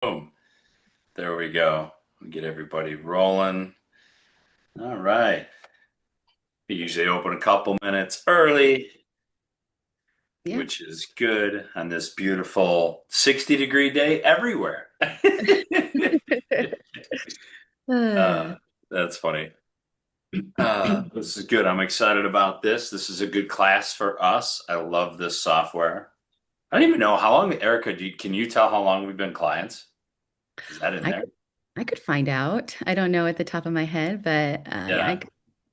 Boom. There we go. Get everybody rolling. All right. We usually open a couple minutes early, Yeah. which is good on this beautiful 60-degree day everywhere. Uh, Uh, that's funny. This is good. I'm excited about this. This is a good class for us. I love this software. I don't even know how long, Erica, can you tell how long we've been clients? Is that in I there? could I could find out. I don't know at the top of my head, but yeah, Yeah. I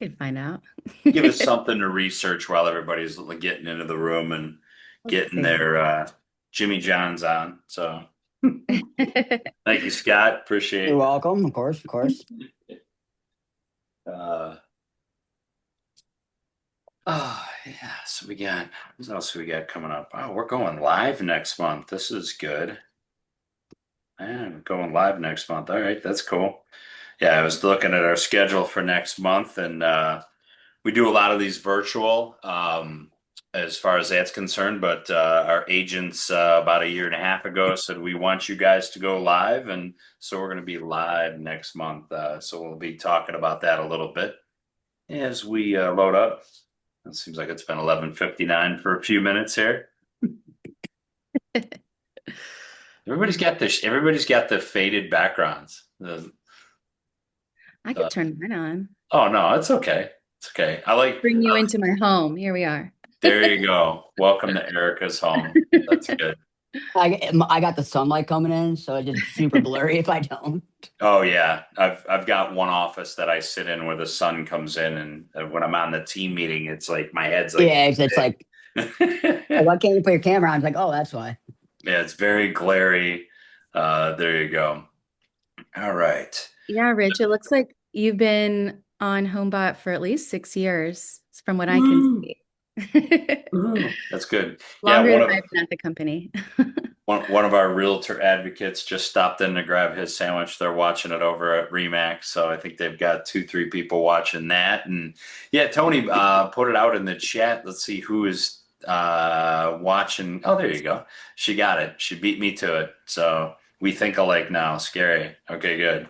could find out. Give us something to research while everybody's getting into the room and Let's getting see. their Jimmy John's on. So thank you, Scott. You're Appreciate welcome, of course, of course. uh oh yeah. So we got what else we got coming up? Oh, we're going live next month. This is good. Man, we're going live next month. All right, that's cool. Yeah, I was looking at our schedule for next month and we do a lot of these virtual as far as that's concerned, but our agents about a year and a half ago said we want you guys to go live, and so we're going to be live next month. So we'll be talking about that a little bit as we load up. It seems like it's been 11:59 for a few minutes here. Everybody's got the faded backgrounds. I could Uh, turn mine on. oh no, it's okay. It's okay. I like. Bring you into my home. Here we are. There you go. Welcome to Erica's home. That's good. I got the sunlight coming in, so it's just super blurry if I don't. Oh yeah, I've got one office that I sit in where the sun comes in, and when I'm on the team meeting, it's like my head's like Yeah, it's like, big. why can't you put your camera on? It's like, oh, that's why. Yeah, it's very glary. There you go. All right. Yeah, Rich, it looks like you've been on Homebot for at least 6 years, from what I can Woo! see. Woo! That's good. Yeah, Longer than I've been at the company. one of our realtor advocates just stopped in to grab his sandwich. They're watching it over at Remax, so I think they've got two, three people watching that. And yeah, Tony put it out in the chat. Let's see who is watching. Oh, there you go. She got it. She beat me to it. So we think alike now. Scary. Okay, good.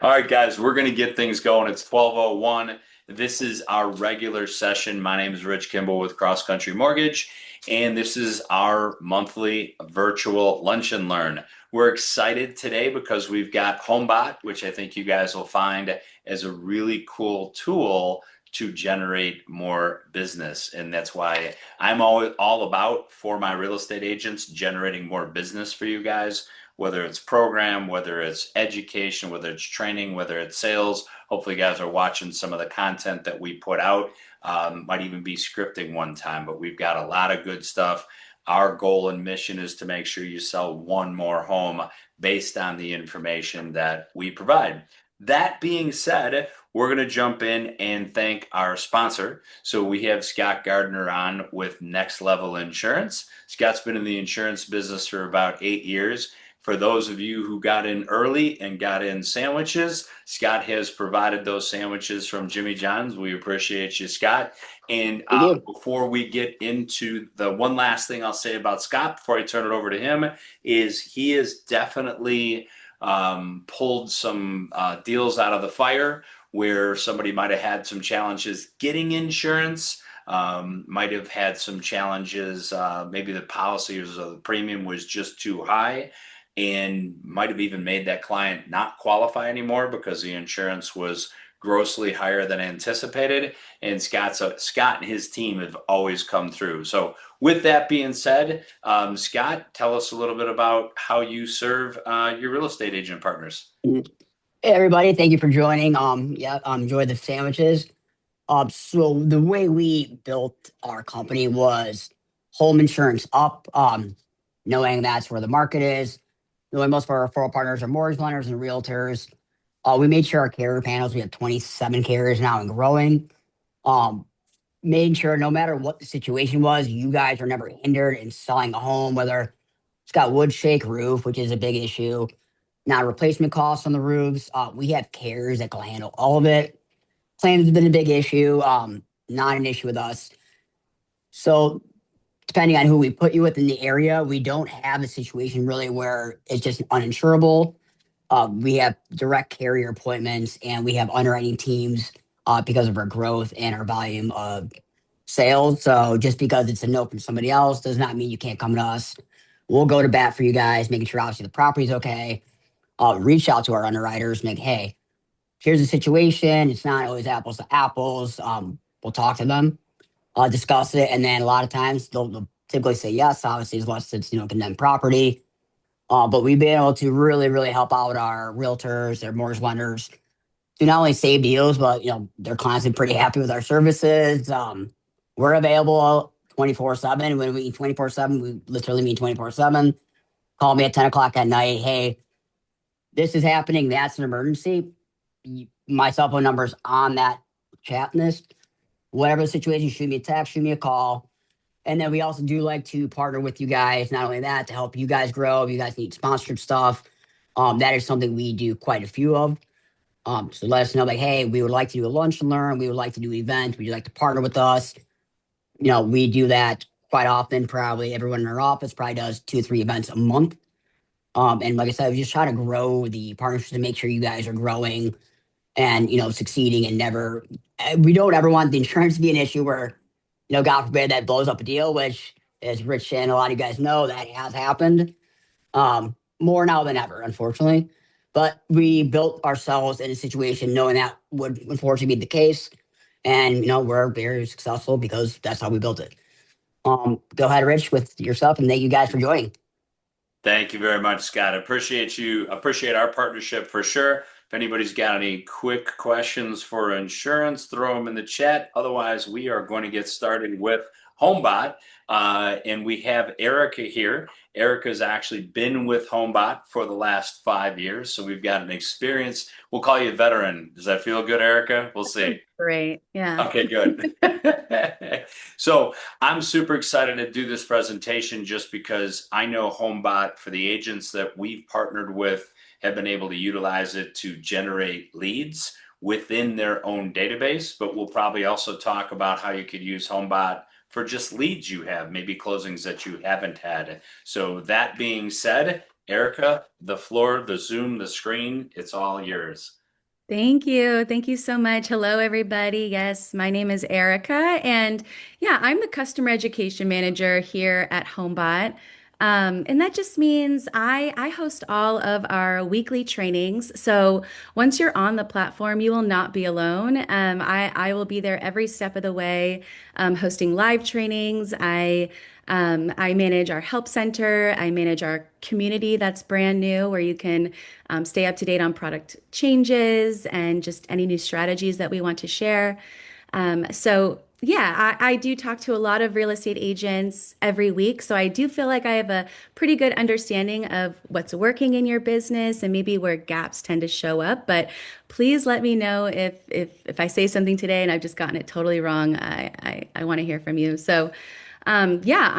All right, guys, we're gonna get things going. It's 12:01. This is our regular session. My name is Rich Kimball with Cross Country Mortgage, and this is our monthly virtual lunch and learn. We're excited today because we've got Homebot, which I think you guys will find as a really cool tool to generate more business. And that's why I'm always all about, for my real estate agents, generating more business for you guys, whether it's program, whether it's education, whether it's training, whether it's sales. Hopefully you guys are watching some of the content that we put out. Might even be scripting one time, but we've got a lot of good stuff. Our goal and mission is to make sure you sell one more home based on the information that we provide. That being said, we're going to jump in and thank our sponsor. So we have Scott Gardner on with Next Level Insurance. Scott's been in the insurance business for about 8 years. For those of you who got in early and got in sandwiches, Scott has provided those sandwiches from Jimmy John's. We appreciate you, Scott. And You do. before we get into the one last thing I'll say about Scott before I turn it over to him is he is definitely pulled some deals out of the fire where somebody might have had some challenges getting insurance, might have had some challenges. Maybe the policy or the premium was just too high and might have even made that client not qualify anymore because the insurance was grossly higher than anticipated. And Scott and his team have always come through. So with that being said, Scott, tell us a little bit about how you serve your real estate agent partners. Hey, everybody, thank you for joining. Yeah, enjoy the sandwiches. So the way we built our company was home insurance up, knowing that's where the market is, knowing most of our referral partners are mortgage lenders and realtors. We made sure our carrier panels, we have 27 carriers now and growing. Um, Made sure no matter what the situation was, you guys are never hindered in selling a home, whether it's got wood shake roof, which is a big issue. Now, replacement costs on the roofs. We have carriers that can handle all of it. Claims has been a big issue, not an issue with us. So depending on who we put you with in the area, we don't have a situation really where it's just uninsurable. We have direct carrier appointments and we have underwriting teams because of our growth and our volume of sales. So just because it's a no from somebody else does not mean you can't come to us. We'll go to bat for you guys, making sure obviously the property's okay. Reach out to our underwriters, make, hey, here's the situation. It's not always apples to apples. We'll talk to them, discuss it, and then a lot of times they'll typically say yes, obviously, as long as it's condemned property. But we've been able to really, really help out our realtors, their mortgage lenders, to not only save deals, but their clients are pretty happy with our services. We're available 24/7. When we mean 24/7, we literally mean 24/7. Call me at 10 o'clock at night. Hey, this is happening. That's an emergency. My cell phone number is on that chat list. Whatever the situation, shoot me a text, shoot me a call. And then we also do like to partner with you guys. Not only that, to help you guys grow. If you guys need sponsorship stuff, that is something we do quite a few of. So let us know, like, hey, we would like to do a lunch and learn. We would like to do an event. Would you like to partner with us? We do that quite often. Probably everyone in our office probably does 2 or 3 events a month. And like I said, we just try to grow the partnerships to make sure you guys are growing and succeeding and never. We don't ever want the insurance to be an issue where, God forbid, that blows up a deal, which, as Rich and a lot of you guys know, that has happened more now than ever, unfortunately. But we built ourselves in a situation knowing that would unfortunately be the case, and we're very successful because that's how we built it. Go ahead, Rich, with yourself, and thank you guys for joining. Thank you very much, Scott. Appreciate you. Appreciate our partnership for sure. If anybody's got any quick questions for insurance, throw them in the chat. Otherwise, we are going to get started with Homebot. And we have Erica here. Erica's actually been with Homebot for the last 5 years. So we've got an experience. We'll call you a veteran. Does that feel good, Erica? We'll see. Great. Yeah. Okay, good. So I'm super excited to do this presentation just because I know Homebot, for the agents that we've partnered with, have been able to utilize it to generate leads within their own database. But we'll probably also talk about how you could use Homebot for just leads you have, maybe closings that you haven't had. So that being said, Erica, the floor, the Zoom, the screen, it's all yours. Thank you. Thank you so much. Hello, everybody. Yes, my name is Erica, and yeah, I'm the customer education manager here at Homebot. And that just means I host all of our weekly trainings. So once you're on the platform, you will not be alone. I will be there every step of the way, hosting live trainings. I manage our help center. I manage our community that's brand new, where you can stay up to date on product changes and just any new strategies that we want to share. So yeah, I do talk to a lot of real estate agents every week. So I do feel like I have a pretty good understanding of what's working in your business and maybe where gaps tend to show up. But please let me know if I say something today and I've just gotten it totally wrong. I want to hear from you. So yeah,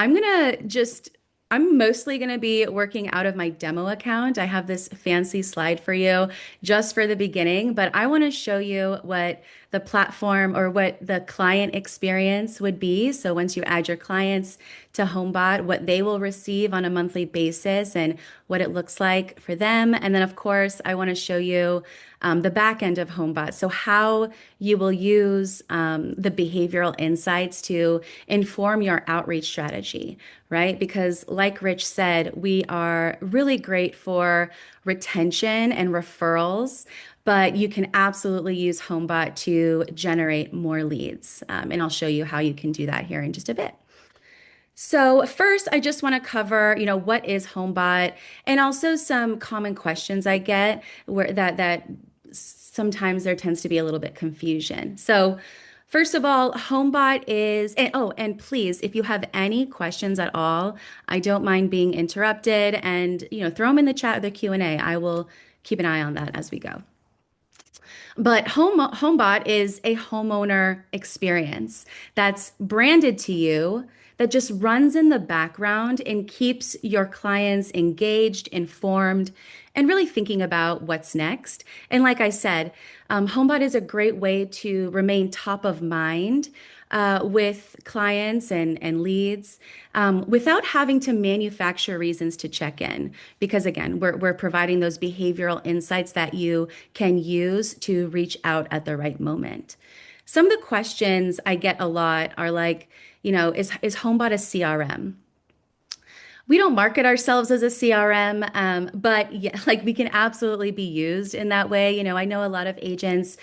I'm mostly going to be working out of my demo account. I have this fancy slide for you just for the beginning, but I want to show you what the platform or what the client experience would be. So once you add your clients to Homebot, what they will receive on a monthly basis and what it looks like for them. And then, of course, I want to show you the back end of Homebot. So how you will use the behavioral insights to inform your outreach strategy, right? Because like Rich said, we are really great for retention and referrals, but you can absolutely use Homebot to generate more leads. And I'll show you how you can do that here in just a bit. So first, I just want to cover, what is Homebot and also some common questions I get where that sometimes there tends to be a little bit confusion. So first of all, Homebot is, and please, if you have any questions at all, I don't mind being interrupted and, throw them in the chat or the Q&A. I will keep an eye on that as we go. But Homebot is a homeowner experience that's branded to you that just runs in the background and keeps your clients engaged, informed, and really thinking about what's next. And like I said, Homebot is a great way to remain top of mind with clients and leads without having to manufacture reasons to check in. Because again, we're providing those behavioral insights that you can use to reach out at the right moment. Some of the questions I get a lot are like, is Homebot a CRM? We don't market ourselves as a CRM, but yeah, like we can absolutely be used in that way. I know a lot of agents,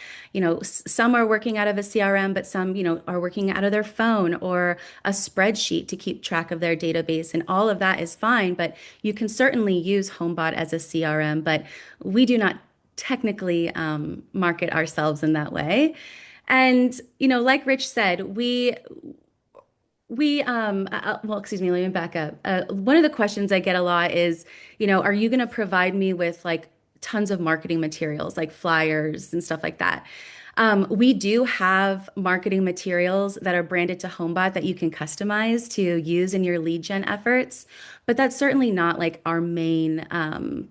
some are working out of a CRM, but some, are working out of their phone or a spreadsheet to keep track of their database. And all of that is fine, but you can certainly use Homebot as a CRM, but we do not technically market ourselves in that way. And, like Rich said, well, excuse me, let me back up. One of the questions I get a lot is, are you going to provide me with like tons of marketing materials, like flyers and stuff like that? We do have marketing materials that are branded to Homebot that you can customize to use in your lead gen efforts, but that's certainly not like our the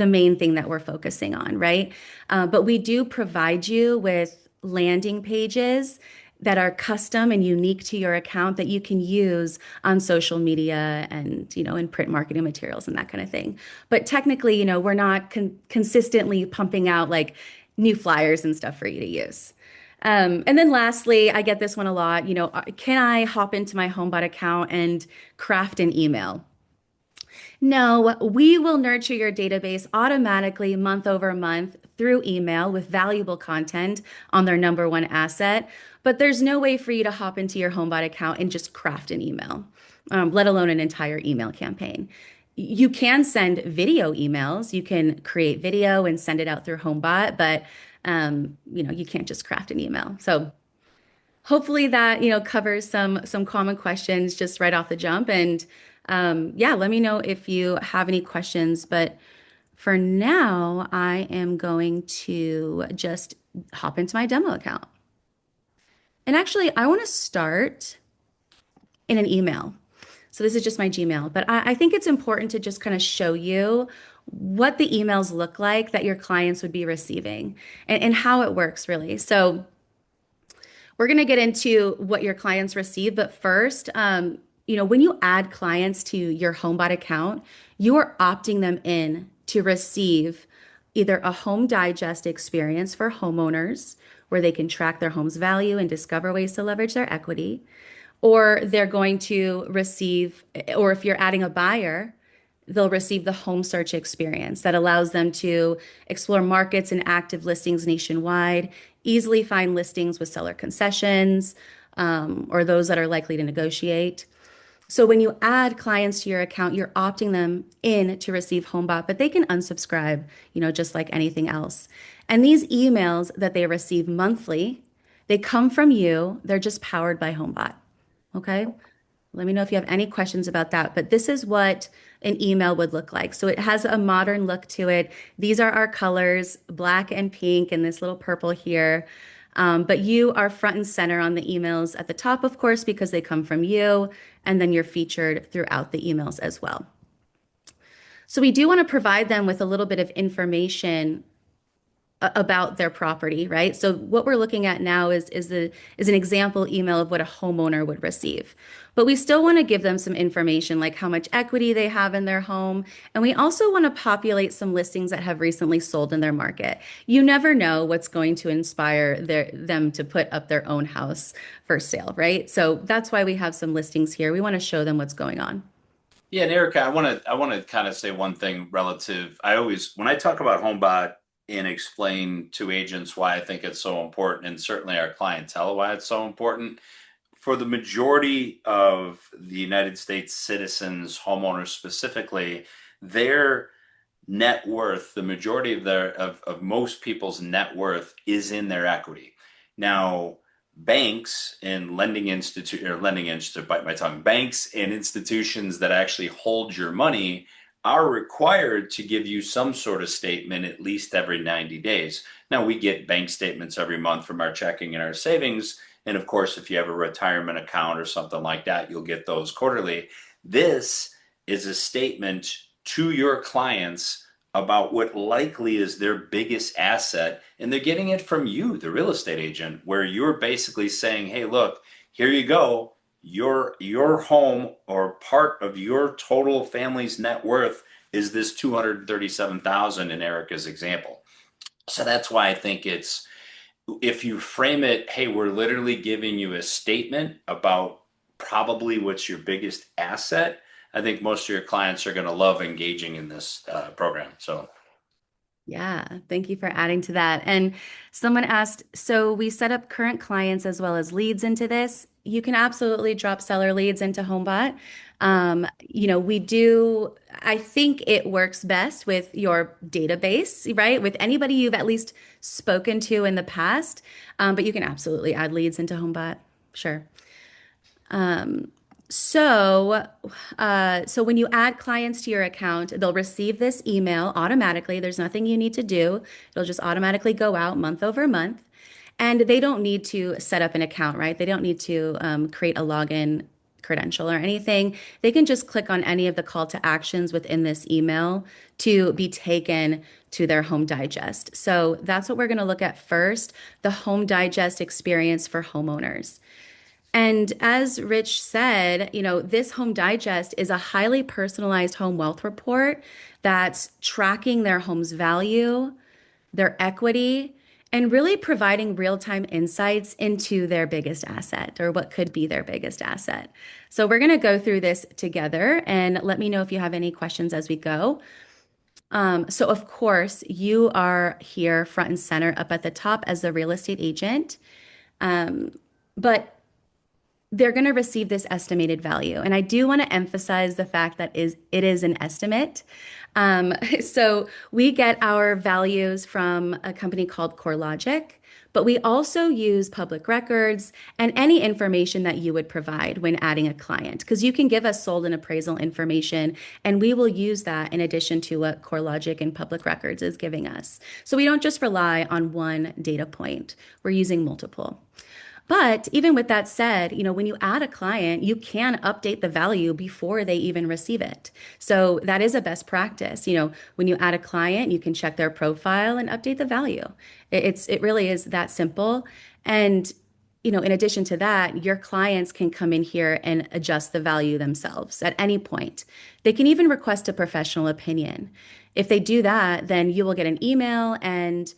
main thing that we're focusing on, right? But we do provide you with landing pages that are custom and unique to your account that you can use on social media and, in print marketing materials and that kind of thing. But technically, we're not consistently pumping out like new flyers and stuff for you to use. And then lastly, I get this one a lot, can I hop into my Homebot account and craft an email? No, we will nurture your database automatically month over month through email with valuable content on their number one asset. But there's no way for you to hop into your Homebot account and just craft an email, let alone an entire email campaign. You can send video emails. You can create video and send it out through Homebot, but you can't just craft an email. So hopefully that covers some common questions just right off the jump. And yeah, let me know if you have any questions. But for now, I am going to just hop into my demo account. And actually, I want to start in an email. So this is just my Gmail, but I think it's important to just kind of show you what the emails look like that your clients would be receiving and how it works really. So we're going to get into what your clients receive, but first, when you add clients to your Homebot account, you are opting them in to receive either a home digest experience for homeowners where they can track their home's value and discover ways to leverage their equity, or they're going to receive, or if you're adding a buyer, they'll receive the home search experience that allows them to explore markets and active listings nationwide, easily find listings with seller concessions, or those that are likely to negotiate. So when you add clients to your account, you're opting them in to receive Homebot, but they can unsubscribe, just like anything else. And these emails that they receive monthly, they come from you. They're just powered by Homebot. Okay. Let me know if you have any questions about that. But this is what an email would look like. So it has a modern look to it. These are our colors, black and pink, and this little purple here. But you are front and center on the emails at the top, of course, because they come from you, and then you're featured throughout the emails as well. So we do want to provide them with a little bit of information about their property, right? So what we're looking at now is an example email of what a homeowner would receive. But we still want to give them some information like how much equity they have in their home. And we also want to populate some listings that have recently sold in their market. You never know what's going to inspire them to put up their own house for sale, right? So that's why we have some listings here. We want to show them what's going on. Yeah, and Erica, I want to kind of say one thing relative. When I talk about HomeBot and explain to agents why I think it's so important, and certainly our clientele why it's so important, for the majority of the United States citizens, homeowners specifically, their net worth, the majority of most people's net worth is in their equity. Now, banks and bite my tongue, banks and institutions that actually hold your money are required to give you some sort of statement at least every 90 days. Now, we get bank statements every month from our checking and our savings. And of course, if you have a retirement account or something like that, you'll get those quarterly. This is a statement to your clients about what likely is their biggest asset, and they're getting it from you, the real estate agent, where you're basically saying, "Hey, look, here you go. Your home or part of your total family's net worth is this 237,000 in Erica's example." So that's why I think it's if you frame it, hey, we're literally giving you a statement about probably what's your biggest asset. I think most of your clients are going to love engaging in this program. So, Yeah, thank you for adding to that. And someone asked, so we set up current clients as well as leads into this. You can absolutely drop seller leads into Homebot. We do, I think it works best with your database, right? With anybody you've at least spoken to in the past. But you can absolutely add leads into Homebot. Sure. Um, so when you add clients to your account, they'll receive this email automatically. There's nothing you need to do. It'll just automatically go out month over month. And they don't need to set up an account, right? They don't need to create a login credential or anything. They can just click on any of the call to actions within this email to be taken to their home digest. So that's what we're going to look at first, the home digest experience for homeowners. And as Rich said, this Home Digest is a highly personalized home wealth report that's tracking their home's value, their equity, and really providing real-time insights into their biggest asset or what could be their biggest asset. So we're going to go through this together and let me know if you have any questions as we go. So of course, you are here front and center up at the top as the real estate agent. But they're going to receive this estimated value. And I do want to emphasize the fact that it is an estimate. So we get our values from a company called CoreLogic, but we also use public records and any information that you would provide when adding a client, because you can give us sold and appraisal information, and we will use that in addition to what CoreLogic and public records is giving us. So we don't just rely on one data point, we're using multiple. But even with that said, when you add a client, you can update the value before they even receive it. So that is a best practice. When you add a client, you can check their profile and update the value. It really is that simple. And in addition to that, your clients can come in here and adjust the value themselves at any point. They can even request a professional opinion. If they do that, then you will get an email and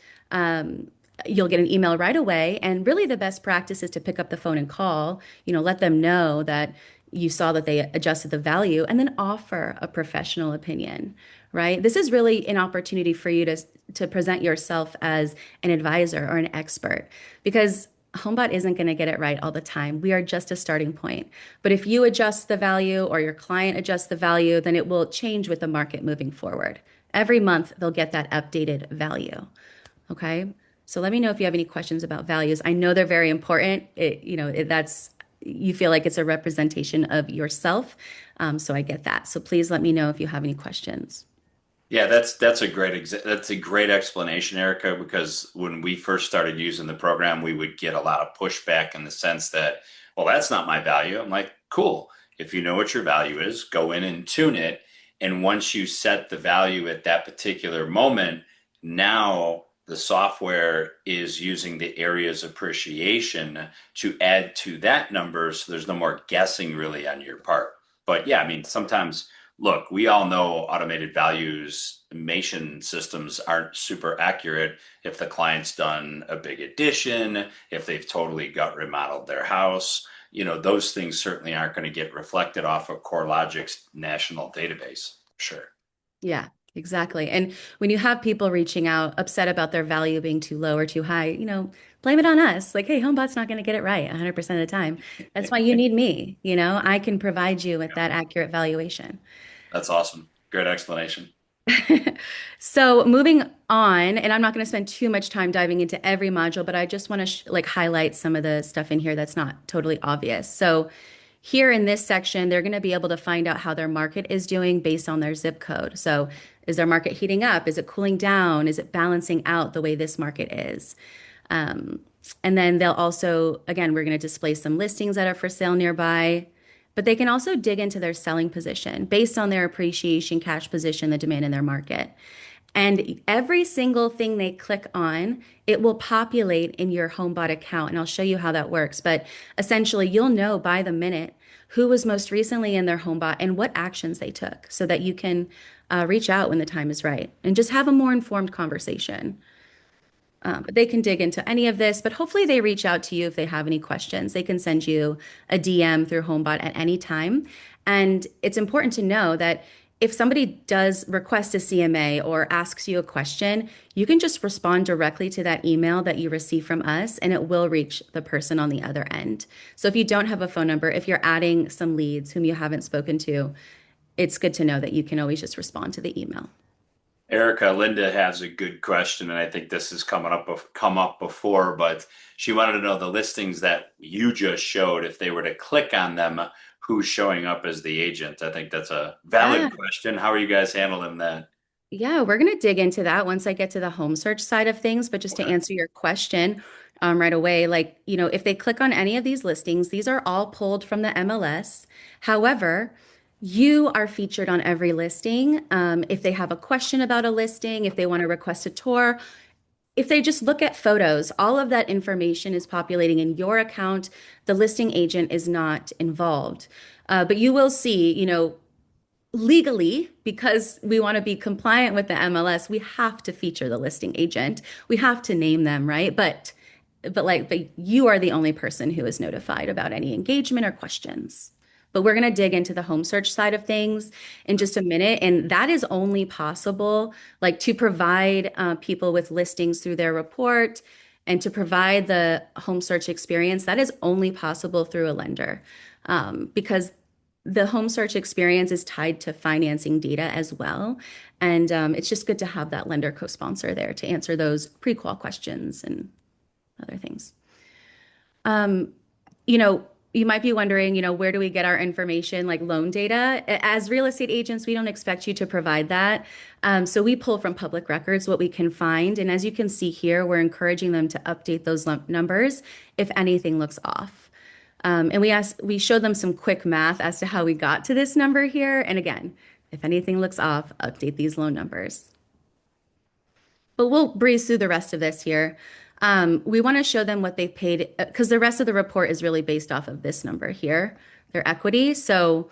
you'll get an email right away. And really the best practice is to pick up the phone and call, let them know that you saw that they adjusted the value and then offer a professional opinion, right? This is really an opportunity for you to present yourself as an advisor or an expert because Homebot isn't going to get it right all the time. We are just a starting point. But if you adjust the value or your client adjusts the value, then it will change with the market moving forward. Every month, they'll get that updated value. Okay. So let me know if you have any questions about values. I know they're very important. That's you feel like it's a representation of yourself. So I get that. So please let me know if you have any questions. yeah, that's a great explanation, Erica, because when we first started using the program, we would get a lot of pushback in the sense that, well, that's not my value. I'm like, cool. If you know what your value is, go in and tune it. And once you set the value at that particular moment, now the software is using the area's appreciation to add to that number. So there's no more guessing really on your part. But yeah, I mean, sometimes, look, we all know automated valuation systems aren't super accurate if the client's done a big addition, if they've totally gut remodeled their house. Those things certainly aren't going to get reflected off of CoreLogic's national database. Sure. Yeah, exactly. And when you have people reaching out upset about their value being too low or too high, blame it on us. Like, hey, HomeBot's not going to get it right 100% of the time. That's why you need me. I can provide you with that accurate valuation. That's awesome. Great explanation. So moving on, and I'm not going to spend too much time diving into every module, but I just want to highlight some of the stuff in here that's not totally obvious. So here in this section, they're going to be able to find out how their market is doing based on their zip code. So is their market heating up? Is it cooling down? Is it balancing out the way this market is? And then they'll also, again, we're going to display some listings that are for sale nearby, but they can also dig into their selling position based on their appreciation, cash position, the demand in their market. And every single thing they click on, it will populate in your HomeBot account. And I'll show you how that works. But essentially, you'll know by the minute who was most recently in their HomeBot and what actions they took so that you can reach out when the time is right and just have a more informed conversation. But they can dig into any of this, but hopefully they reach out to you if they have any questions. They can send you a DM through HomeBot at any time. And it's important to know that if somebody does request a CMA or asks you a question, you can just respond directly to that email that you receive from us, and it will reach the person on the other end. So if you don't have a phone number, if you're adding some leads whom you haven't spoken to, it's good to know that you can always just respond to the email. Erica, Linda has a good question, and I think this has come up before, but she wanted to know the listings that you just showed, if they were to click on them, who's showing up as the agent? I think that's a Yeah. valid question. How are you guys handling that? Yeah, we're going to dig into that once I get to the home search side of things. But just to Okay. answer your question right away, like, if they click on any of these listings, these are all pulled from the MLS. However, you are featured on every listing. If they have a question about a listing, if they want to request a tour, if they just look at photos, all of that information is populating in your account. The listing agent is not involved. But you will see, legally, because we want to be compliant with the MLS, we have to feature the listing agent. We have to name them, right? But you are the only person who is notified about any engagement or questions. But we're going to dig into the home search side of things in just a minute. And that is only possible, like to provide people with listings through their report and to provide the home search experience. That is only possible through a lender because the home search experience is tied to financing data as well. And it's just good to have that lender co-sponsor there to answer those pre-qual questions and other things. Um, you know, you might be wondering, where do we get our information, like loan data? As real estate agents, we don't expect you to provide that. So we pull from public records what we can find. And as you can see here, we're encouraging them to update those numbers if anything looks off. And we showed them some quick math as to how we got to this number here. And again, if anything looks off, update these loan numbers. But we'll breeze through the rest of this here. We want to show them what they've paid because the rest of the report is really based off of this number here, their equity. So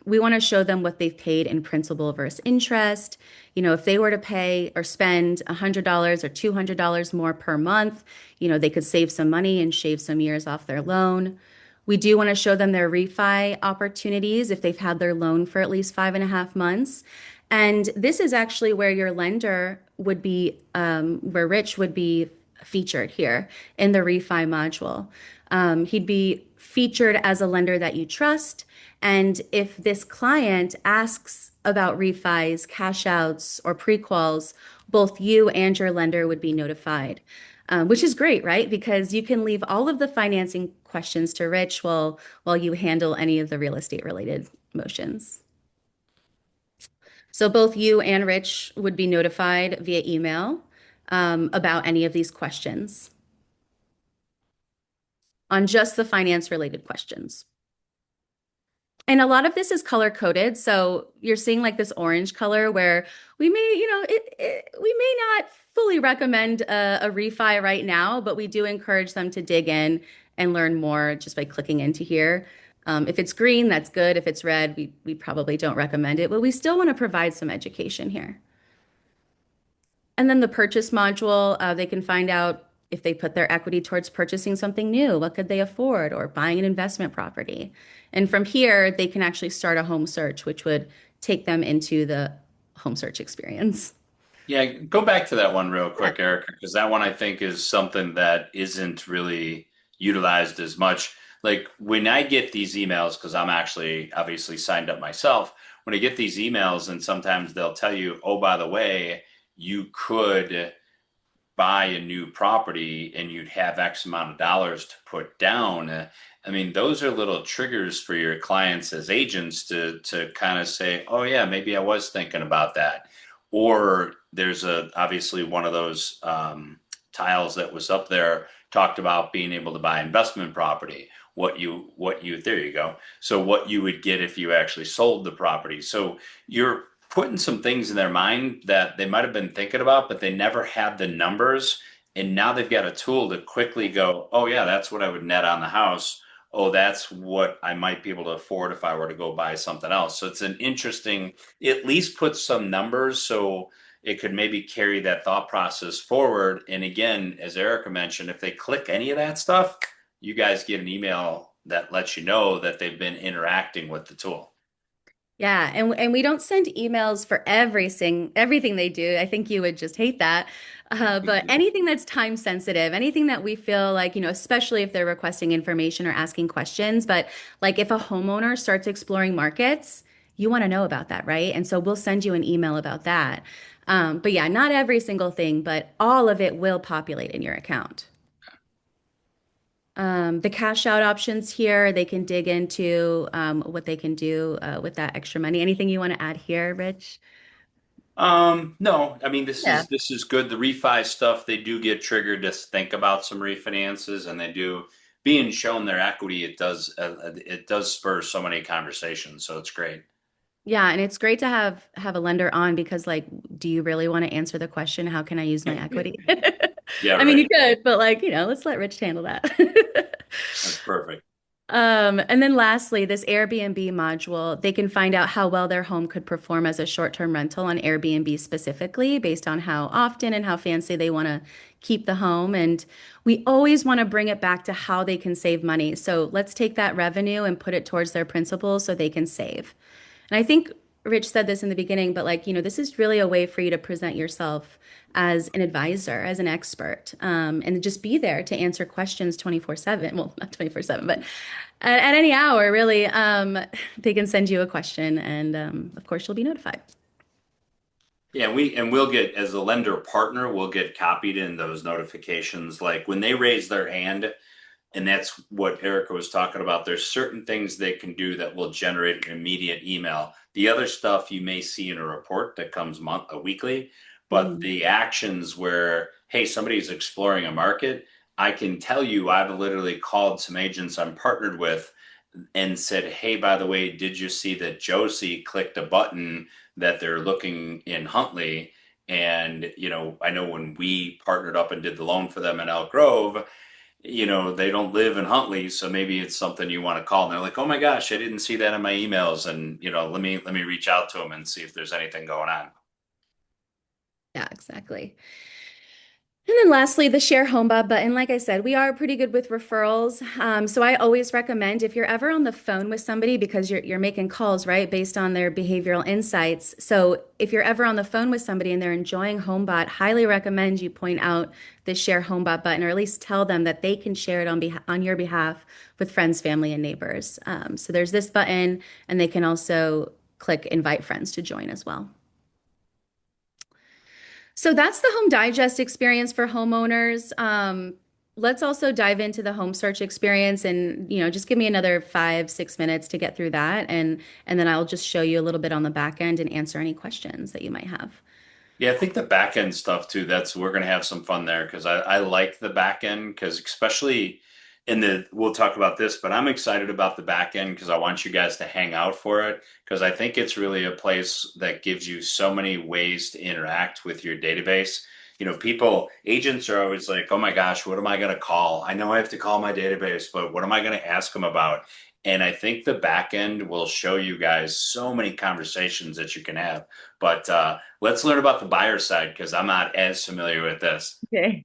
we want to show them what they've paid in principal versus interest. If they were to pay or spend $100 or $200 more per month, they could save some money and shave some years off their loan. We do want to show them their refi opportunities if they've had their loan for at least 5.5 months. And this is actually where your lender would be, where Rich would be featured here in the refi module. He'd be featured as a lender that you trust. And if this client asks about refis, cash outs, or prequals, both you and your lender would be notified, which is great, right? Because you can leave all of the financing questions to Rich while you handle any of the real estate related motions. So both you and Rich would be notified via email about any of these questions on just the finance related questions. And a lot of this is color coded. So you're seeing like this orange color where we may, we may not fully recommend a refi right now, but we do encourage them to dig in and learn more just by clicking into here. If it's green, that's good. If it's red, we probably don't recommend it, but we still want to provide some education here. And then the purchase module, they can find out if they put their equity towards purchasing something new, what could they afford, or buying an investment property. And from here, they can actually start a home search, which would take them into the home search experience. Yeah, go back to that one real quick, Erica, because that one I think is something that isn't really utilized as much. Like when I get these emails, because I'm actually obviously signed up myself, when I get these emails and sometimes they'll tell you, oh, by the way, you could buy a new property and you'd have X amount of dollars to put down. I mean, those are little triggers for your clients as agents to kind of say, oh yeah, maybe I was thinking about that. Or there's obviously one of those tiles that was up there talked about being able to buy investment property. There you go. So what you would get if you actually sold the property. So you're putting some things in their mind that they might have been thinking about, but they never had the numbers. And now they've got a tool to quickly go, oh, yeah, that's what I would net on the house. Oh, that's what I might be able to afford if I were to go buy something else. So it's an interesting, at least put some numbers so it could maybe carry that thought process forward. And again, as Erica mentioned, if they click any of that stuff, you guys get an email that lets you know that they've been interacting with the tool. Yeah, and we don't send emails for everything they do. I think you would just hate that. But anything that's time sensitive, anything that we feel like, especially if they're requesting information or asking questions, but like if a homeowner starts exploring markets, you want to know about that, right? And so we'll send you an email about that. But yeah, not every single thing, but all of it will populate in your account. The cash out options here, they can dig into what they can do with that extra money. Anything you want to add here, Rich? No, I mean this Yeah. is this is good. The refi stuff, they do get triggered to think about some refinances, and they do being shown their equity. It does spur so many conversations, so it's great. Yeah, and it's great to have a lender on because like, do you really want to answer the question, how can I use my equity? Yeah, I mean, right. you could, but like, let's let Rich handle that. That's perfect. And then lastly, this Airbnb module, they can find out how well their home could perform as a short-term rental on Airbnb specifically, based on how often and how fancy they want to keep the home. And we always want to bring it back to how they can save money. So let's take that revenue and put it towards their principal so they can save. And I think Rich said this in the beginning, but like, this is really a way for you to present yourself as an advisor, as an expert, and just be there to answer questions 24/7. Well, not 24/7, but at any hour, really. They can send you a question, and of course, you'll be notified. Yeah, we'll get as a lender partner, we'll get copied in those notifications. Like when they raise their hand, and that's what Erica was talking about. There's certain things they can do that will generate an immediate email. The other stuff you may see in a report that comes weekly, but Mhm. the actions where, hey, somebody's exploring a market, I can tell you I've literally called some agents I'm partnered with and said, hey, by the way, did you see that Josie clicked a button that they're looking in Huntley? And, I know when we partnered up and did the loan for them in Elk Grove, they don't live in Huntley, so maybe it's something you want to call. And they're like, "Oh my gosh, I didn't see that in my emails," and let me reach out to them and see if there's anything going on. Yeah, exactly. And then lastly, the share HomeBot button. Like I said, we are pretty good with referrals. So I always recommend if you're ever on the phone with somebody because you're making calls, right, based on their behavioral insights. So if you're ever on the phone with somebody and they're enjoying HomeBot, highly recommend you point out the share HomeBot button, or at least tell them that they can share it on your behalf with friends, family, and neighbors. So there's this button, and they can also click invite friends to join as well. So that's the Home Digest experience for homeowners. Let's also dive into the home search experience and, just give me another 5, 6 minutes to get through that. And then I'll just show you a little bit on the back end and answer any questions that you might have. Yeah, I think the back end stuff too. That's we're gonna have some fun there because I like the back end because especially in the we'll talk about this, but I'm excited about the back end because I want you guys to hang out for it because I think it's really a place that gives you so many ways to interact with your database. Agents are always like, "Oh my gosh, what am I gonna call? I know I have to call my database, but what am I gonna ask them about?" And I think the back end will show you guys so many conversations that you can have. But let's learn about the buyer side because I'm not as familiar with this. Okay.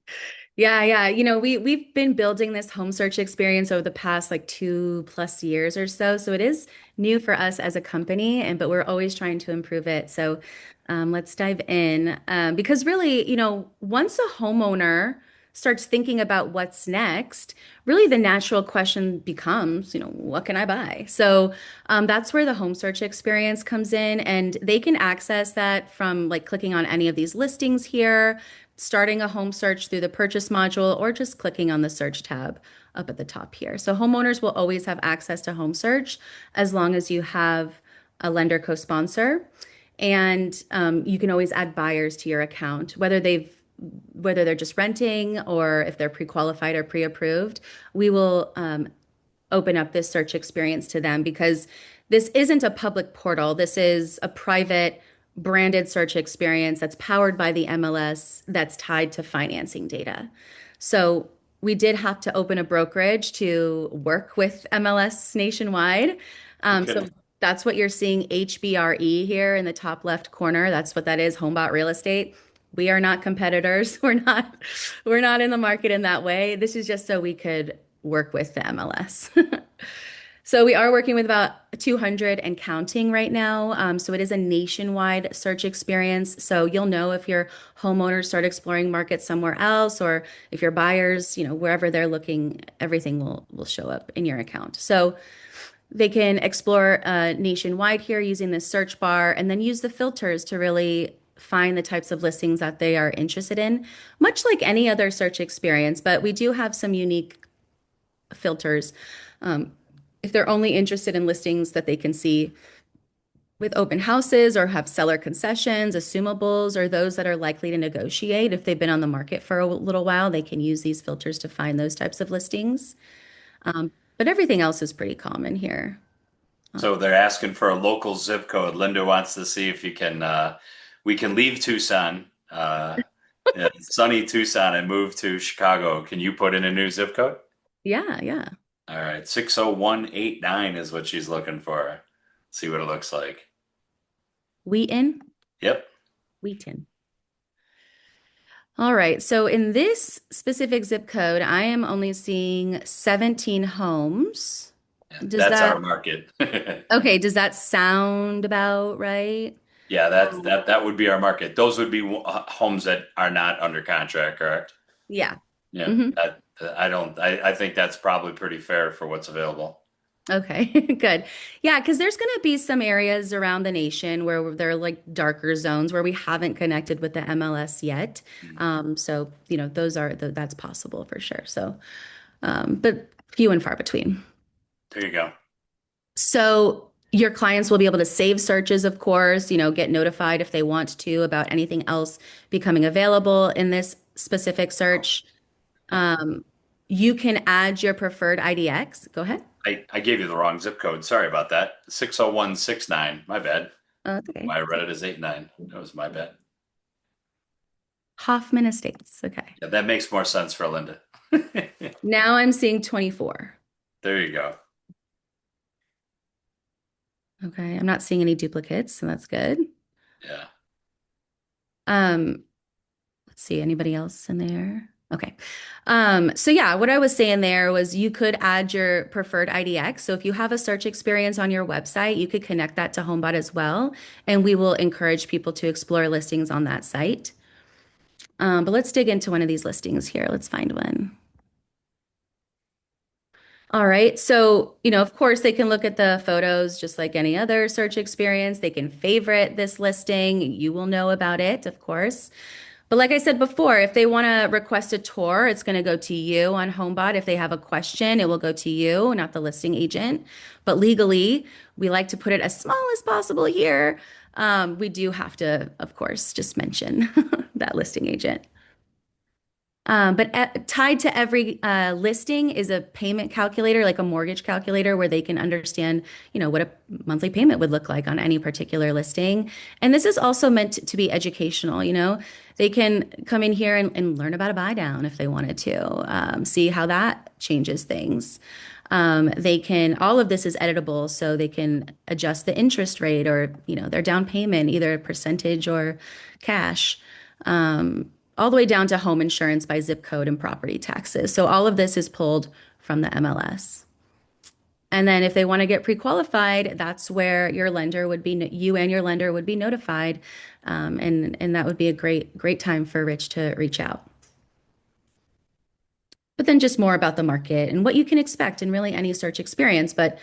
Yeah, yeah. We've been building this home search experience over the past like 2+ years or so. So it is new for us as a company, and but we're always trying to improve it. So let's dive in. Because really, once a homeowner starts thinking about what's next, really the natural question becomes, what can I buy? So that's where the home search experience comes in, and they can access that from like clicking on any of these listings here, starting a home search through the purchase module, or just clicking on the search tab up at the top here. So homeowners will always have access to home search as long as you have a lender co-sponsor. And you can always add buyers to your account, whether they're just renting or if they're pre-qualified or pre-approved. We will open up this search experience to them because this isn't a public portal. This is a private branded search experience that's powered by the MLS that's tied to financing data. So we did have to open a brokerage to work with MLS nationwide. So Okay. that's what you're seeing HBRE here in the top left corner. That's what that is, Homebot Real Estate. We are not competitors. We're not in the market in that way. This is just so we could work with the MLS. So we are working with about 200 and counting right now. So it is a nationwide search experience. So you'll know if your homeowners start exploring markets somewhere else, or if your buyers, wherever they're looking, everything will show up in your account. So they can explore nationwide here using this search bar, and then use the filters to really find the types of listings that they are interested in, much like any other search experience. But we do have some unique filters. Um, if they're only interested in listings that they can see with open houses or have seller concessions, assumables, or those that are likely to negotiate, if they've been on the market for a little while, they can use these filters to find those types of listings. But everything else is pretty common here. So they're asking for a local zip code. Linda wants to see if you can, we can leave Tucson, yeah, sunny Tucson, and move to Chicago. Can you put in a new zip code? Yeah, yeah. All right, 60189 is what she's looking for. See what it looks like. Wheaton, Yep. Wheaton. All right. So in this specific zip code, I am only seeing 17 homes. Does That's our that, market. okay, does that sound about right? Yeah, that would be our market. Those would be homes that are not under contract, correct? Yeah. Yeah, hmm that I think that's probably pretty fair for what's available. Okay, good. Yeah, because there's going to be some areas around the nation where there are like darker zones where we haven't connected with the MLS yet. Mm. So, that's possible for sure. So, but few and far between. There you go. So your clients will be able to save searches, of course, get notified if they want to about anything else becoming available in this specific search. Um, you can add your preferred IDX. Go ahead. I gave you the wrong zip code. Sorry about that. 60169. My bad. That's okay. I read it as 89. That was my bad. Hoffman Estates. Okay. Yeah, that makes more sense for Linda. Now I'm seeing 24. There you go. Okay. I'm not seeing any duplicates, so that's good. Yeah. Um, let's see, anybody else in there? Okay. So yeah, what I was saying there was you could add your preferred IDX. So if you have a search experience on your website, you could connect that to Homebot as well, and we will encourage people to explore listings on that site. But let's dig into one of these listings here. Let's find one. All right. So, of course, they can look at the photos just like any other search experience. They can favorite this listing. You will know about it, of course. But like I said before, if they want to request a tour, it's going to go to you on Homebot. If they have a question, it will go to you, not the listing agent. But legally, we like to put it as small as possible here. We do have to, of course, just mention that listing agent. But tied to every listing is a payment calculator, like a mortgage calculator, where they can understand, what a monthly payment would look like on any particular listing. And this is also meant to be educational. They can come in here and learn about a buy down if they wanted to, see how that changes things. All of this is editable, so they can adjust the interest rate or, their down payment, either a percentage or cash. All the way down to home insurance by zip code and property taxes. So all of this is pulled from the MLS. And then if they want to get pre-qualified, that's where you and your lender would be notified. And that would be a great time for Rich to reach out. But then just more about the market and what you can expect in really any search experience. But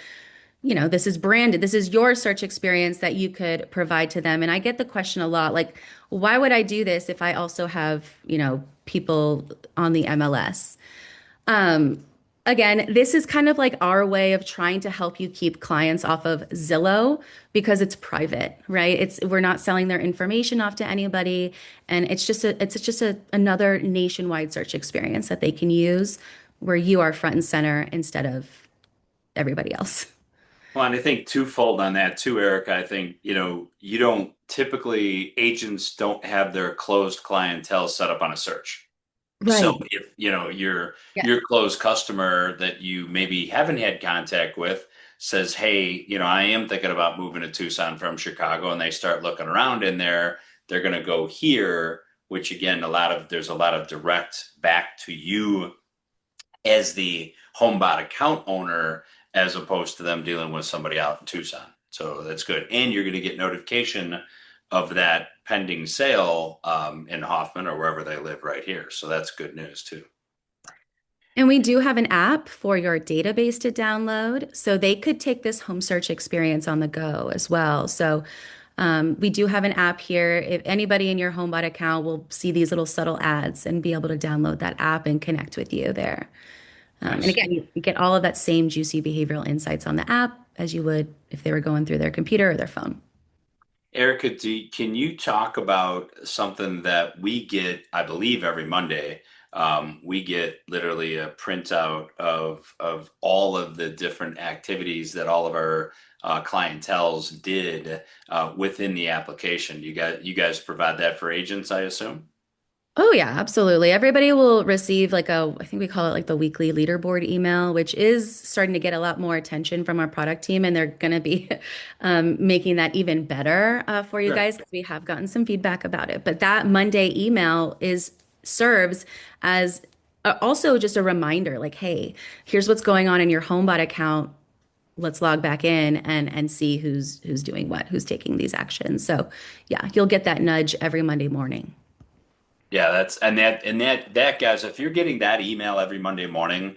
this is branded. This is your search experience that you could provide to them. And I get the question a lot, like, why would I do this if I also have, people on the MLS? Again, this is kind of like our way of trying to help you keep clients off of Zillow because it's private, right? We're not selling their information off to anybody, and it's just another nationwide search experience that they can use where you are front and center instead of everybody else. Well, and I think twofold on that too, Erica. I think, you don't typically agents don't have their closed clientele set up on a search. So Right. if, your Yeah. your closed customer that you maybe haven't had contact with says, "Hey, I am thinking about moving to Tucson from Chicago," and they start looking around in there, they're going to go here, which again, there's a lot of direct back to you as the Homebot account owner as opposed to them dealing with somebody out in Tucson. So that's good. And you're going to get notification of that pending sale in Hoffman or wherever they live right here. So that's good news too. And we do have an app for your database to download. So they could take this home search experience on the go as well. So we do have an app here. If anybody in your HomeBot account will see these little subtle ads and be able to download that app and connect with you there. And Nice. again, you get all of that same juicy behavioral insights on the app as you would if they were going through their computer or their phone. Erica, can you talk about something that we get, I believe, every Monday? We get literally a printout of all of the different activities that all of our clientels did within the application. You guys provide that for agents, I assume? Oh yeah, absolutely. Everybody will receive I think we call it like the weekly leaderboard email, which is starting to get a lot more attention from our product team, and they're going to be making that even better for you Sure. guys because we have gotten some feedback about it. But that Monday email is serves as also just a reminder, like, hey, here's what's going on in your HomeBot account. Let's log back in and see who's doing what, who's taking these actions. So yeah, you'll get that nudge every Monday morning. Yeah, that guys, if you're getting that email every Monday morning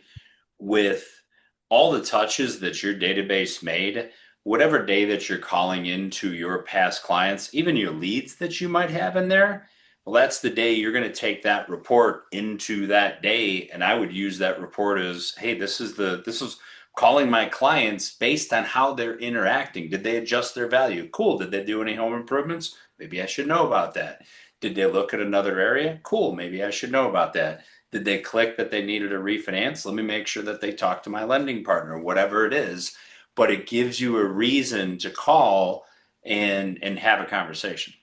with all the touches that your database made, whatever day that you're calling into your past clients, even your leads that you might have in there, well, that's the day you're going to take that report into that day. And I would use that report as, hey, this is calling my clients based on how they're interacting. Did they adjust their value? Cool. Did they do any home improvements? Maybe I should know about that. Did they look at another area? Cool. Maybe I should know about that. Did they click that they needed a refinance? Let me make sure that they talk to my lending partner, whatever it is. But it gives you a reason to call and have a conversation.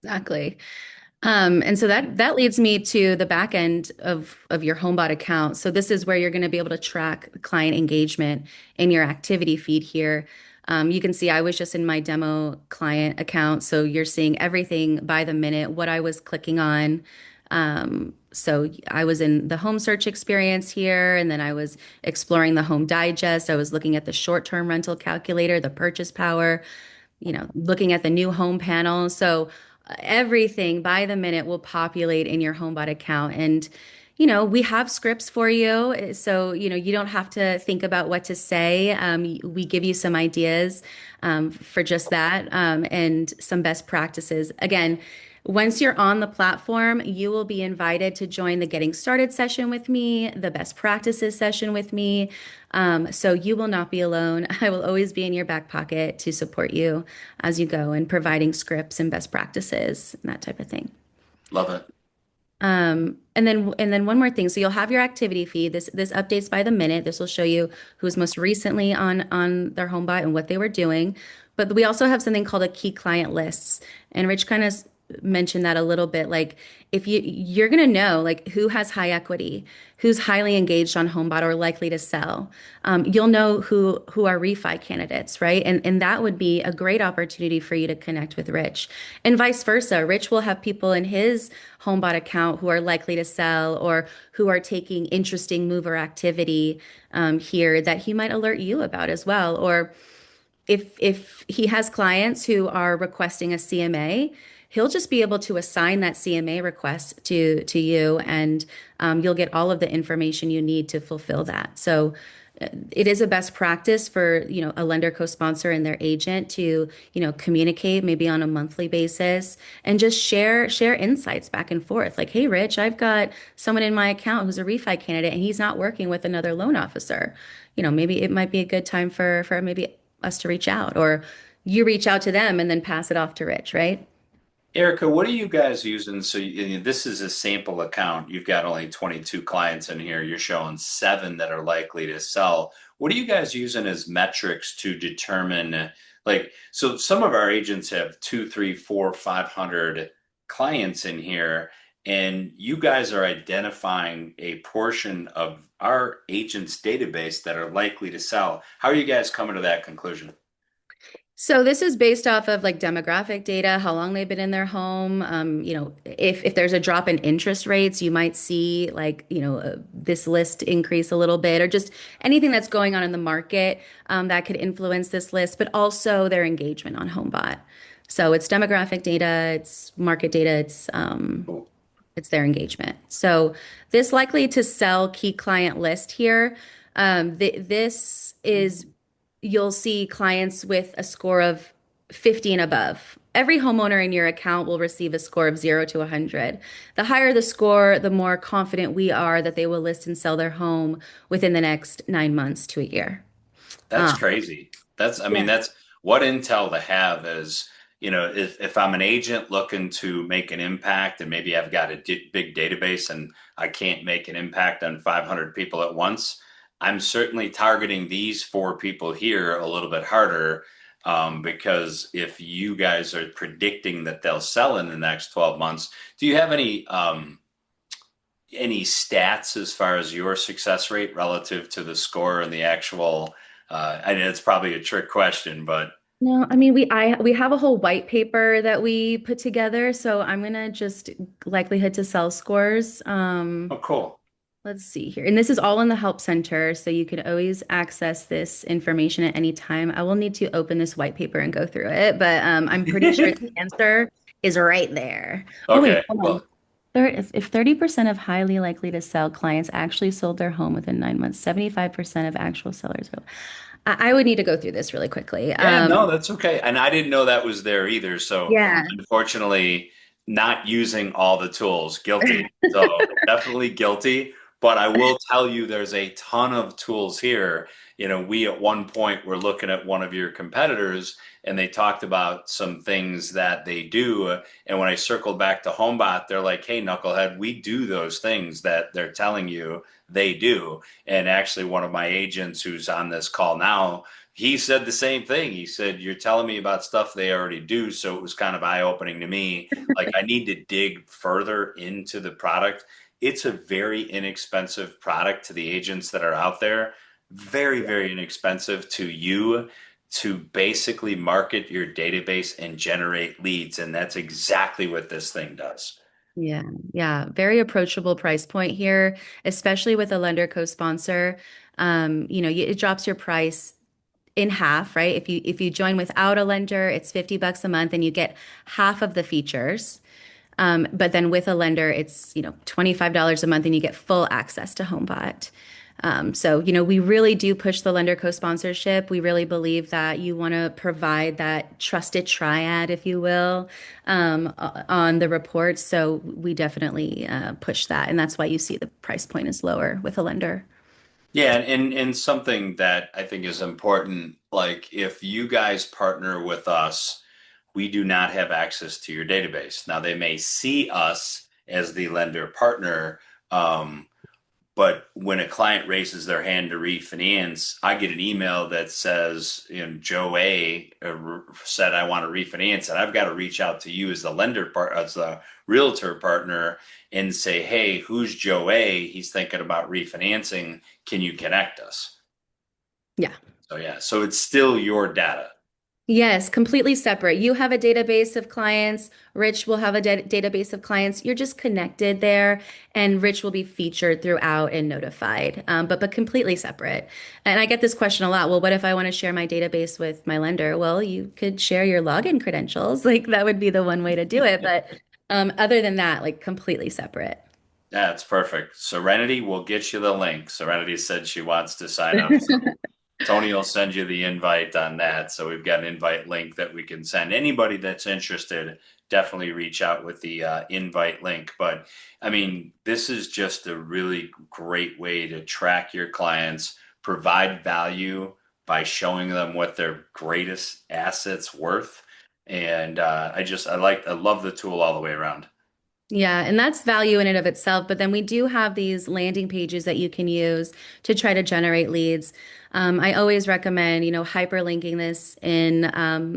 Exactly. And so that leads me to the back end of your HomeBot account. So this is where you're going to be able to track client engagement in your activity feed here. You can see I was just in my demo client account, so you're seeing everything by the minute, what I was clicking on. So I was in the home search experience here, and then I was exploring the home digest. I was looking at the short-term rental calculator, the purchase power, looking at the new home panel. So everything by the minute will populate in your HomeBot account. And, we have scripts for you. So, you don't have to think about what to say. We give you some ideas for just that and some best practices. Again, once you're on the platform, you will be invited to join the Getting Started session with me, the Best Practices session with me. So you will not be alone. I will always be in your back pocket to support you as you go and providing scripts and best practices and that type of thing. Love it. And then one more thing. So you'll have your activity feed. This updates by the minute. This will show you who's most recently on their home bot and what they were doing. But we also have something called a key client lists. And Rich kind of mentioned that a little bit. Like if you're gonna know like who has high equity, who's highly engaged on HomeBot or likely to sell. You'll know who are refi candidates, right? And that would be a great opportunity for you to connect with Rich. And vice versa. Rich will have people in his HomeBot account who are likely to sell or who are taking interesting mover activity here that he might alert you about as well. Or if he has clients who are requesting a CMA, he'll just be able to assign that CMA request to you, and you'll get all of the information you need to fulfill that. So it is a best practice for a lender co-sponsor and their agent to communicate maybe on a monthly basis and just share insights back and forth. Like, hey, Rich, I've got someone in my account who's a refi candidate, and he's not working with another loan officer. Maybe it might be a good time for maybe us to reach out, or you reach out to them and then pass it off to Rich, right? Erica, what are you guys using? So this is a sample account. You've got only 22 clients in here. You're showing seven that are likely to sell. What are you guys using as metrics to determine, like, so some of our agents have two, three, four, 500 clients in here, and you guys are identifying a portion of our agents' database that are likely to sell. How are you guys coming to that conclusion? So this is based off of like demographic data, how long they've been in their home. If there's a drop in interest rates, you might see like, this list increase a little bit, or just anything that's going on in the market that could influence this list, but also their engagement on HomeBot. So it's demographic data, it's market data, it's their engagement. So this likely to sell key client list here. This is you'll see clients with a score of 50 and above. Every homeowner in your account will receive a score of 0 to 100. The higher the score, the more confident we are that they will list and sell their home within the next 9 months to a year. That's Um, crazy. I mean, yeah. that's what intel to have is, if I'm an agent looking to make an impact and maybe I've got a big database and I can't make an impact on 500 people at once, I'm certainly targeting these four people here a little bit harder. Because if you guys are predicting that they'll sell in the next 12 months, do you have any stats as far as your success rate relative to the score and the actual I know it's probably a trick question, but No, I mean we have a whole white paper that we put together, so I'm gonna just likelihood to sell scores. oh, cool. Let's see here. And this is all in the help center, so you can always access this information at any time. I will need to open this white paper and go through it, but I'm pretty sure the answer is right there. Oh wait, Okay, hold on. well, If 30% of highly likely to sell clients actually sold their home within 9 months, 75% of actual sellers are. I would need to go through this really quickly. yeah, no, that's okay. And I didn't know that was there either. So Yeah. unfortunately, not using all the tools, guilty. So definitely guilty. But I will tell you there's a ton of tools here. We at one point were looking at one of your competitors and they talked about some things that they do. And when I circled back to Homebot, they're like, hey, knucklehead, we do those things that they're telling you they do. And actually, one of my agents who's on this call now, he said the same thing. He said, you're telling me about stuff they already do. So it was kind of eye-opening to me. Like, I need to dig further into the product. It's a very inexpensive product to the agents that are out there. Very, very inexpensive to you to basically market your database and generate leads. And that's exactly what this thing does. Yeah, yeah, very approachable price point here, especially with a lender co-sponsor. It drops your price in half, right? If you join without a lender, it's $50 a month and you get half of the features. But then with a lender, it's, $25 a month and you get full access to HomeBot. So, we really do push the lender co-sponsorship. We really believe that you want to provide that trusted triad, if you will, on the reports. So we definitely push that. And that's why you see the price point is lower with a lender. Yeah, and something that I think is important, like if you guys partner with us, we do not have access to your database. Now they may see us as the lender partner, but when a client raises their hand to refinance, I get an email that says, Joe A said I want to refinance, and I've got to reach out to you as the as the realtor partner, and say, hey, who's Joe A? He's thinking about refinancing. Can you connect us? Yeah. So yeah, so it's still your data. Yes, completely separate. You have a database of clients. Rich will have a database of clients. You're just connected there, and Rich will be featured throughout and notified, but completely separate. And I get this question a lot. Well, what if I want to share my database with my lender? Well, you could share your login credentials. Like that would be the one way to do it. But other than that, like completely separate. That's perfect. Serenity will get you the link. Serenity said she wants to sign up. So Tony will send you the invite on that. So we've got an invite link that we can send. Anybody that's interested, definitely reach out with the invite link. But I mean, this is just a really great way to track your clients, provide value by showing them what their greatest assets worth. And I love the tool all the way around. Yeah, and that's value in and of itself. But then we do have these landing pages that you can use to try to generate leads. I always recommend, hyperlinking this in,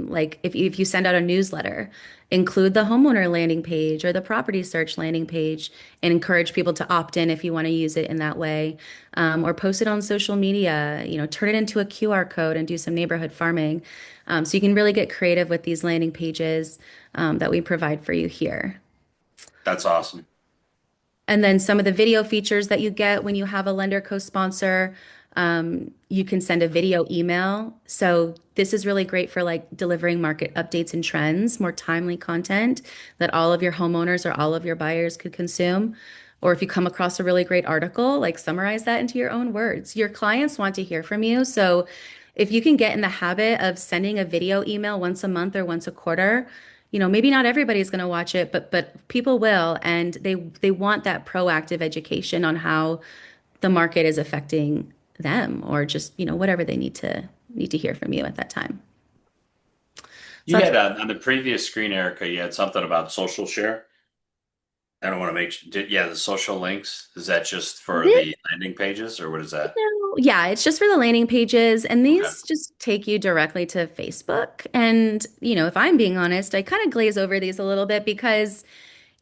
like if you send out a newsletter, include the homeowner landing page or the property search landing page and encourage people to opt in if you want to use it in that way. Or post it on social media, turn it into a QR code and do some neighborhood farming. So you can really get creative with these landing pages, that we provide for you here. That's awesome. And then some of the video features that you get when you have a lender co-sponsor, you can send a video email. So this is really great for like delivering market updates and trends, more timely content that all of your homeowners or all of your buyers could consume. Or if you come across a really great article, like summarize that into your own words. Your clients want to hear from you. So if you can get in the habit of sending a video email once a month or once a quarter, maybe not everybody's going to watch it, but people will, and they want that proactive education on how the market is affecting them, or just whatever they need to hear from you at that time. So You that's had on the previous screen, Erica, you had something about social share. I don't want to yeah, the social links. Is that just for this. the landing pages or what is that? No, yeah, it's just for the landing pages, and Okay. these just take you directly to Facebook. And if I'm being honest, I kind of glaze over these a little bit because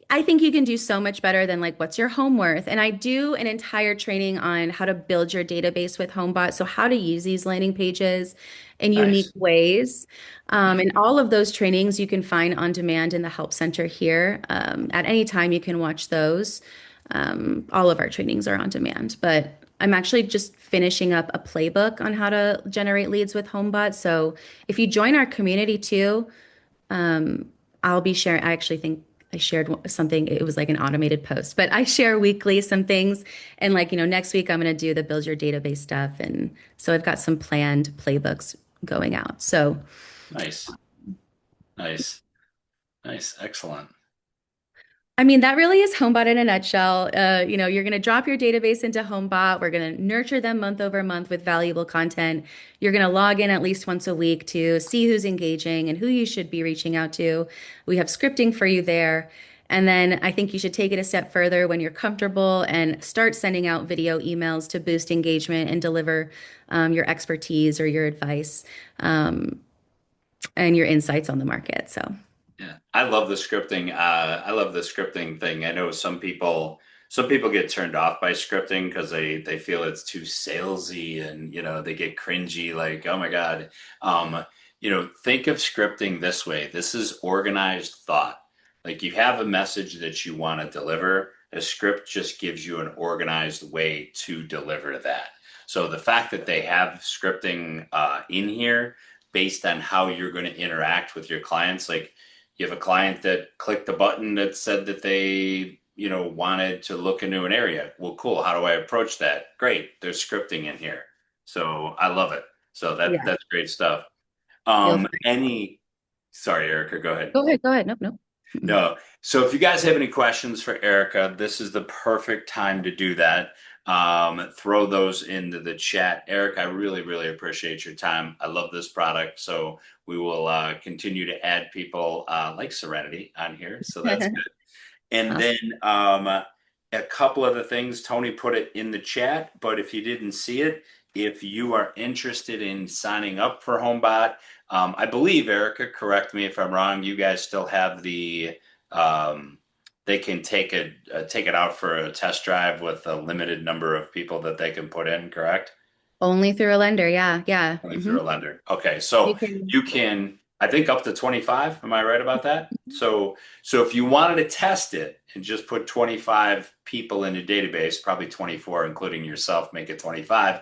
I think you can do so much better than like what's your home worth. And I do an entire training on how to build your database with Homebot. So how to use these landing pages in unique Nice. ways. And all of those trainings you can find on demand in the Help Center here. At any time you can watch those. All of our trainings are on demand, but I'm actually just finishing up a playbook on how to generate leads with Homebot. So if you join our community too, I'll be sharing. I actually think I shared something. It was like an automated post, but I share weekly some things. And like, next week I'm going to do the build your database stuff. And so I've got some planned playbooks going out. So Nice. Nice. Nice. Excellent. I mean, that really is HomeBot in a nutshell. You're going to drop your database into HomeBot. We're going to nurture them month over month with valuable content. You're going to log in at least once a week to see who's engaging and who you should be reaching out to. We have scripting for you there. And then I think you should take it a step further when you're comfortable and start sending out video emails to boost engagement and deliver your expertise or your advice, and your insights on the market. So. Yeah, I love the scripting. I love the scripting thing. I know some people get turned off by scripting because they feel it's too salesy and they get cringy. Like, oh my God. Um, think of scripting this way. This is organized thought. Like you have a message that you want to deliver. A script just gives you an organized way to deliver that. So the fact that they have scripting in here based on how you're going to interact with your clients, like you have a client that clicked the button that said that they, wanted to look into an area. Well, cool. How do I approach that? Great. There's scripting in here. So I love it. So Yeah, that's great stuff. feel free. Any, sorry, Erica, go ahead. Go ahead. Go ahead. Nope, nope. Mm-mm. No. So if you guys have any questions for Erica, this is the perfect time to do that. Throw those into the chat. Eric, I really, really appreciate your time. I love this product. So we will continue to add people like Serenity on here. So that's good. And Awesome. then a couple of the things, Tony put it in the chat, but if you didn't see it, if you are interested in signing up for HomeBot, I believe, Erica, correct me if I'm wrong, you guys still have um, they can take it out for a test drive with a limited number of people that they can put in, correct? Only through a lender. Yeah. Yeah. Only through a lender. Okay, so You can. you can, I think up to 25. Am I right about that? So if you wanted to test it and just put 25 people in your database, probably 24, including yourself, make it 25.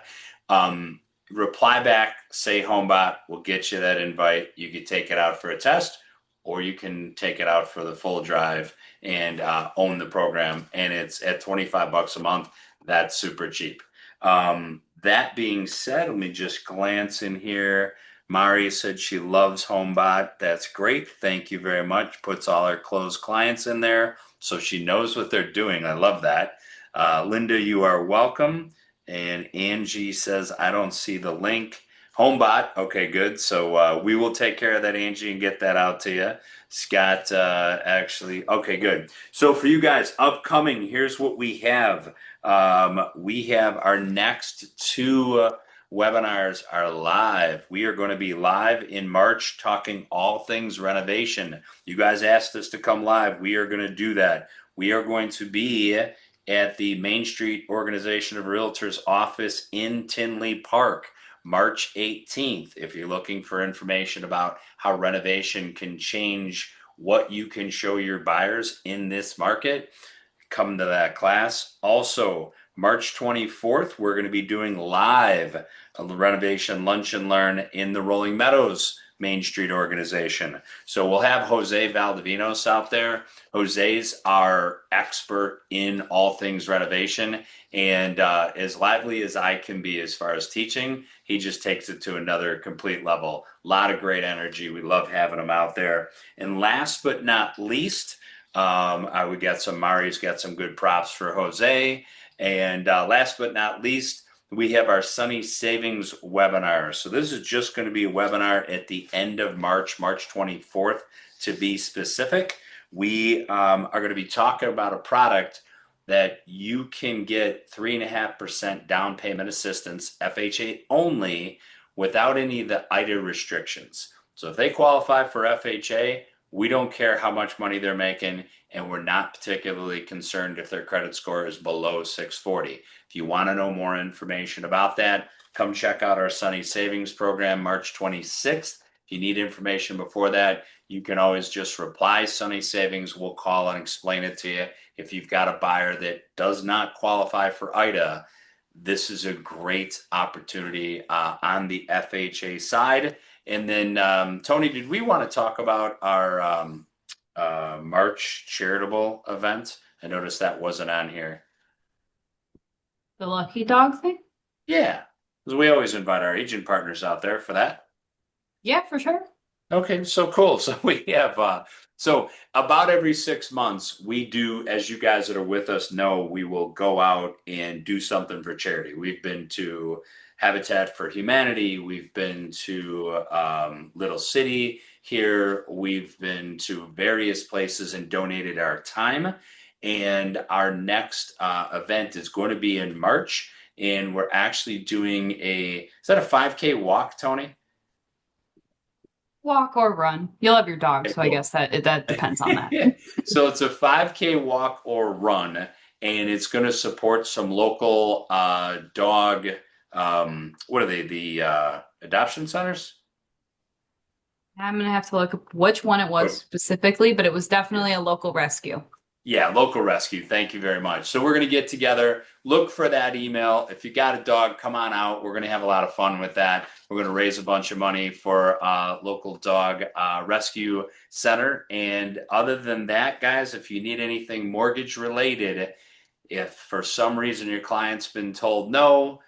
Um, Reply back, say HomeBot, we'll get you that invite. You could take it out for a test, or you can take it out for the full drive and own the program. And it's at 25 bucks a month. That's super cheap. That being said, let me just glance in here. Mari said she loves HomeBot. That's great. Thank you very much. Puts all her closed clients in there so she knows what they're doing. I love that. Linda, you are welcome. And Angie says, I don't see the link. Homebot. Okay, good. So we will take care of that, Angie, and get that out to you. Scott, actually, okay, good. So for you guys, upcoming, here's what we have. We have our next two webinars are live. We are going to be live in March talking all things renovation. You guys asked us to come live. We are going to do that. We are going to be at the Main Street Organization of Realtors office in Tinley Park. March 18th, if you're looking for information about how renovation can change what you can show your buyers in this market, come to that class. Also, March 24th, we're going to be doing live a renovation lunch and learn in the Rolling Meadows Main Street organization. So we'll have Jose Valdivinos out there. Jose's our expert in all things renovation, and as lively as I can be as far as teaching, he just takes it to another complete level. A lot of great energy. We love having him out there. And last but not least, we got some Mari's got some good props for Jose. And last but not least, we have our Sunny Savings webinar. So this is just going to be a webinar at the end of March, March 24th, to be specific. We are going to be talking about a product that you can get 3.5% down payment assistance, FHA only, without any of the IDA restrictions. So if they qualify for FHA, we don't care how much money they're making, and we're not particularly concerned if their credit score is below 640. If you want to know more information about that, come check out our Sunny Savings program, March 26th. If you need information before that, you can always just reply Sunny Savings. We'll call and explain it to you. If you've got a buyer that does not qualify for IDA, this is a great opportunity on the FHA side. And then, Tony, did we want to talk about our March charitable event? I noticed that wasn't on here. The lucky dog thing? Yeah, because we always invite our agent partners out there for that. Yeah, for sure. Okay, so cool. So we have so about every 6 months we do, as you guys that are with us know, we will go out and do something for charity. We've been to Habitat for Humanity, we've been to Little City here, we've been to various places and donated our time. And our next event is going to be in March, and we're actually doing is that a 5K walk, Tony? Walk or run. You'll have your dog, Okay, so I cool. guess that depends on that. So it's a 5K walk or run, and it's going to support some local dog. What are they? The adoption centers? I'm gonna have to look up which one it was specifically, but it was definitely a local rescue. Yeah, local rescue. Thank you very much. So we're going to get together, look for that email. If you got a dog, come on out. We're going to have a lot of fun with that. We're going to raise a bunch of money for local dog rescue center. And other than that, guys, if you need anything mortgage related, if for some reason your client's been told no,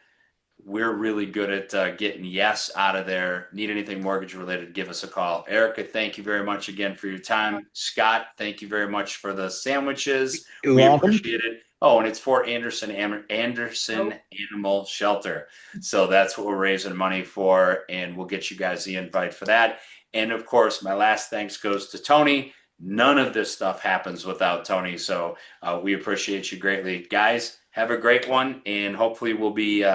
we're really good at getting yes out of there. Need anything mortgage related, give us a call. Erica, thank you very much again for your time. Scott, thank you very much for the sandwiches. You're We welcome. appreciate it. Oh, and it's for Anderson Animal Shelter. So that's what we're raising money for, and we'll get you guys the invite for that. And of course, my last thanks goes to Tony. None of this stuff happens without Tony. So we appreciate you greatly. Guys, have a great one, and hopefully we'll be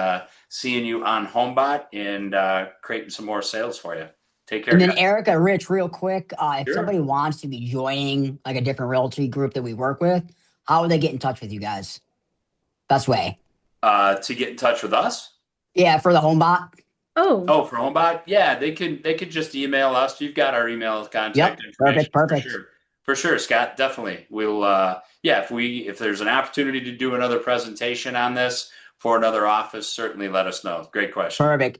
seeing you on Homebot and creating some more sales for you. Take care, And then guys. Erica, Rich, real quick, if Sure. somebody wants to be joining like a different realty group that we work with, how would they get in touch with you guys? Best way. To get in touch with us. Yeah, for the HomeBot. Oh, for Homebot? Yeah, they could just email us. You've got our email contact information. Perfect. For sure, Scott. Definitely. We'll yeah, if there's an opportunity to do another presentation on this for another office, certainly let us know. Great question. Perfect.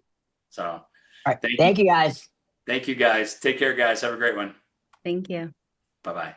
So All right. Thank Thank you guys. thank you guys. Take care, guys. Have a great one. Thank you. Bye-bye.